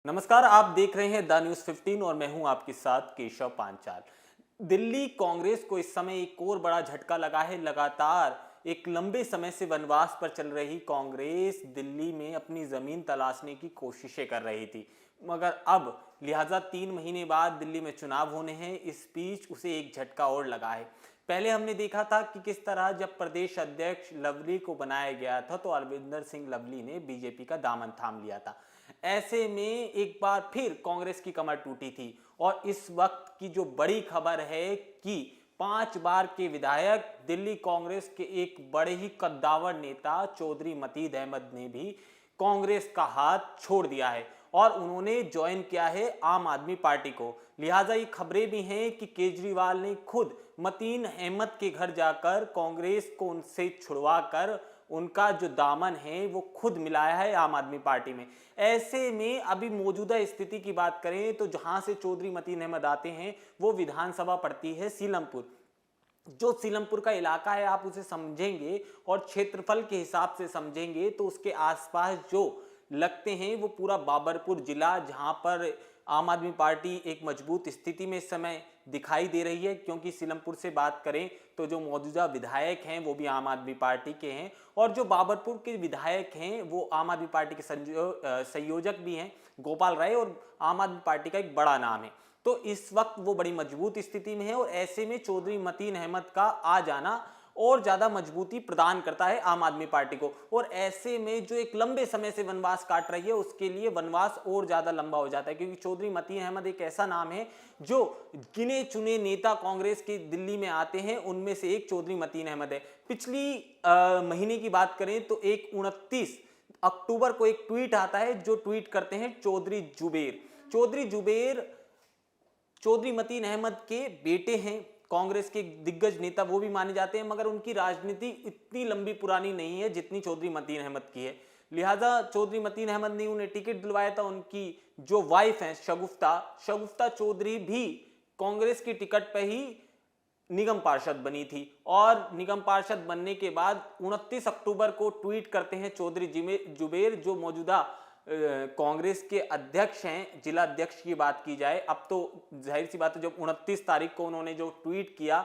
नमस्कार, आप देख रहे हैं द न्यूज 15 और मैं हूं आपके साथ केशव पांचाल। दिल्ली कांग्रेस को इस समय एक और बड़ा झटका लगा है। लगातार एक लंबे समय से वनवास पर चल रही कांग्रेस दिल्ली में अपनी जमीन तलाशने की कोशिशें कर रही थी, मगर अब लिहाजा 3 महीने बाद दिल्ली में चुनाव होने हैं। इस बीच उसे एक झटका और लगा है। पहले हमने देखा था कि किस तरह जब प्रदेश अध्यक्ष लवली को बनाया गया था तो अरविंदर सिंह लवली ने बीजेपी का दामन थाम लिया था। ऐसे में एक बार फिर कांग्रेस की कमर टूटी थी और इस वक्त की जो बड़ी खबर है कि 5 बार के विधायक दिल्ली कांग्रेस के एक बड़े ही कद्दावर नेता चौधरी मतीन अहमद ने भी कांग्रेस का हाथ छोड़ दिया है और उन्होंने ज्वाइन किया है आम आदमी पार्टी को। लिहाजा ये खबरें भी हैं कि केजरीवाल ने खुद मतीन अहमद के घर जाकर कांग्रेस को उनसे छुड़वाकर उनका जो दामन है वो खुद मिलाया है आम आदमी पार्टी में। ऐसे में अभी मौजूदा स्थिति की बात करें तो जहां से चौधरी मतीन अहमद आते हैं वो विधानसभा पड़ती है सीलमपुर। जो सीलमपुर का इलाका है आप उसे समझेंगे और क्षेत्रफल के हिसाब से समझेंगे तो उसके आसपास जो लगते हैं वो पूरा बाबरपुर जिला, जहां पर आम आदमी पार्टी एक मजबूत स्थिति में इस समय दिखाई दे रही है, क्योंकि सीलमपुर से बात करें तो जो मौजूदा विधायक हैं वो भी आम आदमी पार्टी के हैं और जो बाबरपुर के विधायक हैं वो आम आदमी पार्टी के संयोजक भी हैं, गोपाल राय, और आम आदमी पार्टी का एक बड़ा नाम है। तो इस वक्त वो बड़ी मजबूत स्थिति में है और ऐसे में चौधरी मतीन अहमद का आ जाना और ज्यादा मजबूती प्रदान करता है आम आदमी पार्टी को। और ऐसे में जो एक लंबे समय से वनवास काट रही है उसके लिए वनवास और ज्यादा लंबा हो जाता है, क्योंकि चौधरी मतीन अहमद एक ऐसा नाम है जो गिने चुने नेता कांग्रेस के दिल्ली में आते हैं, उनमें से एक चौधरी मतीन अहमद है। पिछली महीने की बात करें तो एक 29 अक्टूबर को एक ट्वीट आता है जो ट्वीट करते हैं चौधरी जुबेर। चौधरी जुबेर चौधरी मतीन अहमद के बेटे हैं, कांग्रेस के दिग्गज नेता वो भी माने जाते हैं, मगर उनकी राजनीति इतनी लंबी पुरानी नहीं है जितनी चौधरी मतीन अहमद की है। लिहाजा चौधरी मतीन अहमद ने उन्हें टिकट दिलवाया था। उनकी जो वाइफ है शगुफ्ता शगुफ्ता चौधरी भी कांग्रेस की टिकट पर ही निगम पार्षद बनी थी और निगम पार्षद बनने के बाद 29 अक्टूबर को ट्वीट करते हैं चौधरी जुबेर, जो मौजूदा कांग्रेस के अध्यक्ष हैं। जिला अध्यक्ष की बात की जाए, अब तो जाहिर सी बात है जब 29 तारीख को उन्होंने जो ट्वीट किया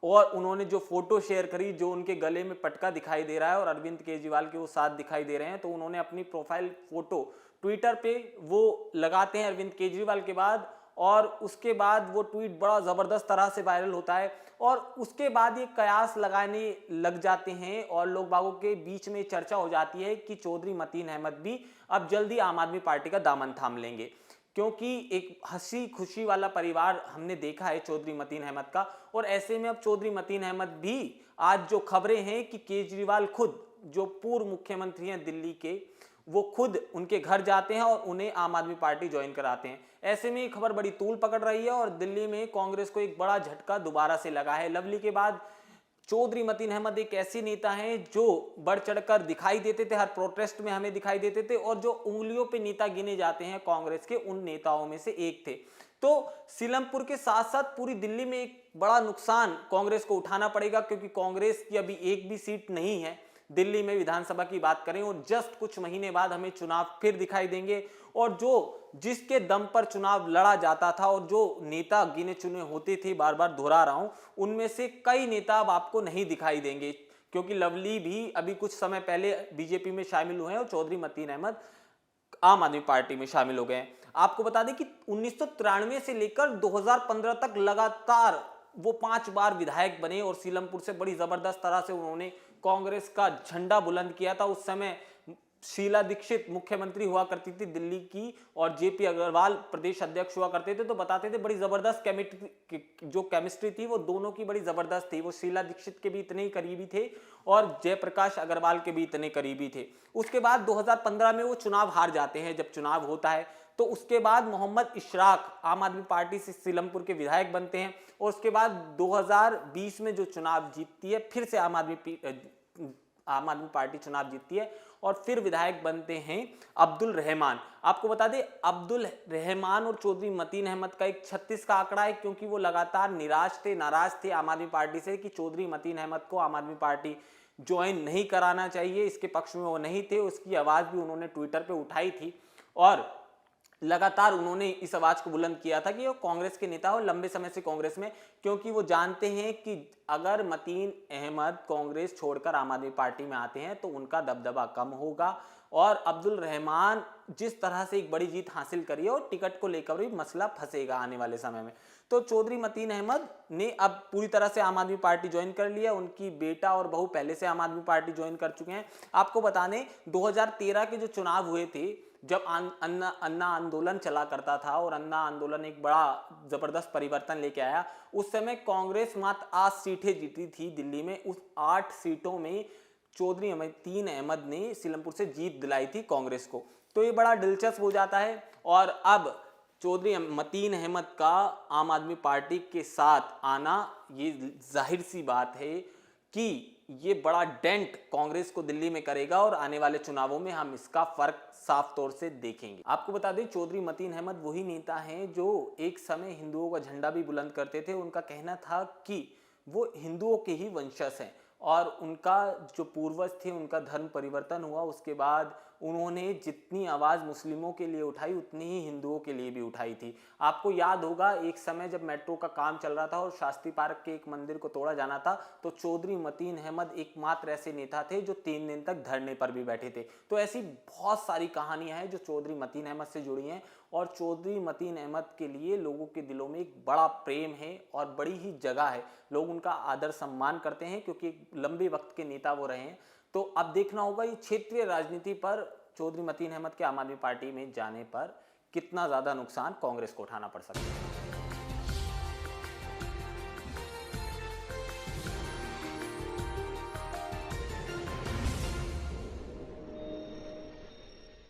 और उन्होंने जो फोटो शेयर करी, जो उनके गले में पटका दिखाई दे रहा है और अरविंद केजरीवाल के वो साथ दिखाई दे रहे हैं, तो उन्होंने अपनी प्रोफाइल फोटो ट्विटर पे वो लगाते हैं अरविंद केजरीवाल के बाद, और उसके बाद वो ट्वीट बड़ा जबरदस्त तरह से वायरल होता है और उसके बाद ये कयास लगाने लग जाते हैं और लोग बागों के बीच में चर्चा हो जाती है कि चौधरी मतीन अहमद भी अब जल्दी आम आदमी पार्टी का दामन थाम लेंगे, क्योंकि एक हंसी खुशी वाला परिवार हमने देखा है चौधरी मतीन अहमद का। और ऐसे में अब चौधरी मतीन अहमद भी, आज जो खबरें हैं कि केजरीवाल खुद, जो पूर्व मुख्यमंत्री हैं दिल्ली के, वो खुद उनके घर जाते हैं और उन्हें आम आदमी पार्टी ज्वाइन कराते हैं। ऐसे में खबर बड़ी तूल पकड़ रही है और दिल्ली में कांग्रेस को एक बड़ा झटका दोबारा से लगा है। लवली के बाद चौधरी मतीन अहमद एक ऐसे नेता हैं जो बढ़ चढ़कर दिखाई देते थे, हर प्रोटेस्ट में हमें दिखाई देते थे और जो उंगलियों पे नेता गिने जाते हैं कांग्रेस के, उन नेताओं में से एक थे। तो सीलमपुर के साथ साथ पूरी दिल्ली में एक बड़ा नुकसान कांग्रेस को उठाना पड़ेगा, क्योंकि कांग्रेस की अभी एक भी सीट नहीं है दिल्ली में विधानसभा की बात करें, और जस्ट कुछ महीने बाद हमें चुनाव फिर दिखाई देंगे। और जो जिसके दम पर चुनाव लड़ा जाता था और जो नेता गिने चुने होते थे, बार बार दोहरा रहा हूं, उनमें से कई नेता अब आपको नहीं दिखाई देंगे, क्योंकि लवली भी अभी कुछ समय पहले बीजेपी में शामिल हुए हैं और चौधरी मतीन अहमद आम आदमी पार्टी में शामिल हो गए हैं। आपको बता दें कि 1993 से लेकर 2015 तक लगातार वो 5 बार विधायक बने और सीलमपुर से बड़ी जबरदस्त तरह से उन्होंने कांग्रेस का झंडा बुलंद किया था। उस समय शीला दीक्षित मुख्यमंत्री हुआ करती थी दिल्ली की और जेपी अग्रवाल प्रदेश अध्यक्ष हुआ करते थे, तो बताते थे बड़ी जबरदस्त जो केमिस्ट्री थी वो दोनों की बड़ी जबरदस्त थी। वो शीला दीक्षित के भी इतने ही करीबी थे और जयप्रकाश अग्रवाल के भी इतने करीबी थे। उसके बाद 2015 में वो चुनाव हार जाते हैं। जब चुनाव होता है तो उसके बाद मोहम्मद इशराक आम आदमी पार्टी से सीलमपुर के विधायक बनते हैं और उसके बाद 2020 में जो चुनाव जीतती है, फिर से आम आदमी पार्टी चुनाव जीतती है और फिर विधायक बनते हैं अब्दुल रहमान। आपको बता दें अब्दुल रहमान और चौधरी मतीन अहमद का एक 36 का आंकड़ा है, क्योंकि वो लगातार नाराज थे आम आदमी पार्टी से कि चौधरी मतीन अहमद को आम आदमी पार्टी ज्वाइन नहीं कराना चाहिए। इसके पक्ष में वो नहीं थे, उसकी आवाज भी उन्होंने ट्विटर पे उठाई थी। और लगातार उन्होंने इस आवाज को बुलंद किया था कि वो कांग्रेस के नेता और लंबे समय से कांग्रेस में, क्योंकि वो जानते हैं कि अगर मतीन अहमद कांग्रेस छोड़कर आम आदमी पार्टी में आते हैं तो उनका दबदबा कम होगा और अब्दुल रहमान जिस तरह से एक बड़ी जीत हासिल करी है और टिकट को लेकर भी मसला फंसेगा आने वाले समय में। तो चौधरी मतीन अहमद ने अब पूरी तरह से आम आदमी पार्टी ज्वाइन कर लिया। उनकी बेटा और बहू पहले से आम आदमी पार्टी ज्वाइन कर चुके हैं। आपको बता दें 2013 के जो चुनाव हुए थे, जब अन्ना आंदोलन चला करता था और अन्ना आंदोलन एक बड़ा जबरदस्त परिवर्तन लेके आया, उस समय कांग्रेस मात्र 8 सीटें जीती थी दिल्ली में। उस 8 सीटों में चौधरी मतीन अहमद ने सीलमपुर से जीत दिलाई थी कांग्रेस को। तो ये बड़ा दिलचस्प हो जाता है और अब चौधरी मतीन अहमद का आम आदमी पार्टी के साथ आना, ये जाहिर सी बात है कि ये बड़ा डेंट कांग्रेस को दिल्ली में करेगा और आने वाले चुनावों में हम इसका फर्क साफ तौर से देखेंगे। आपको बता दें चौधरी मतीन अहमद वही नेता हैं जो एक समय हिंदुओं का झंडा भी बुलंद करते थे। उनका कहना था कि वो हिंदुओं के ही वंशज हैं और उनका जो पूर्वज थे उनका धर्म परिवर्तन हुआ, उसके बाद उन्होंने जितनी आवाज़ मुस्लिमों के लिए उठाई उतनी ही हिंदुओं के लिए भी उठाई थी। आपको याद होगा एक समय जब मेट्रो का काम चल रहा था और शास्त्री पार्क के एक मंदिर को तोड़ा जाना था, तो चौधरी मतीन अहमद एकमात्र ऐसे नेता थे जो 3 दिन तक धरने पर भी बैठे थे। तो ऐसी बहुत सारी कहानियां हैं जो चौधरी मतीन अहमद से जुड़ी हैं और चौधरी मतीन अहमद के लिए लोगों के दिलों में एक बड़ा प्रेम है और बड़ी ही जगह है। लोग उनका आदर सम्मान करते हैं क्योंकि एक लंबे वक्त के नेता वो रहे हैं। तो अब देखना होगा ये क्षेत्रीय राजनीति पर चौधरी मतीन अहमद के आम आदमी पार्टी में जाने पर कितना ज्यादा नुकसान कांग्रेस को उठाना पड़ सकता है।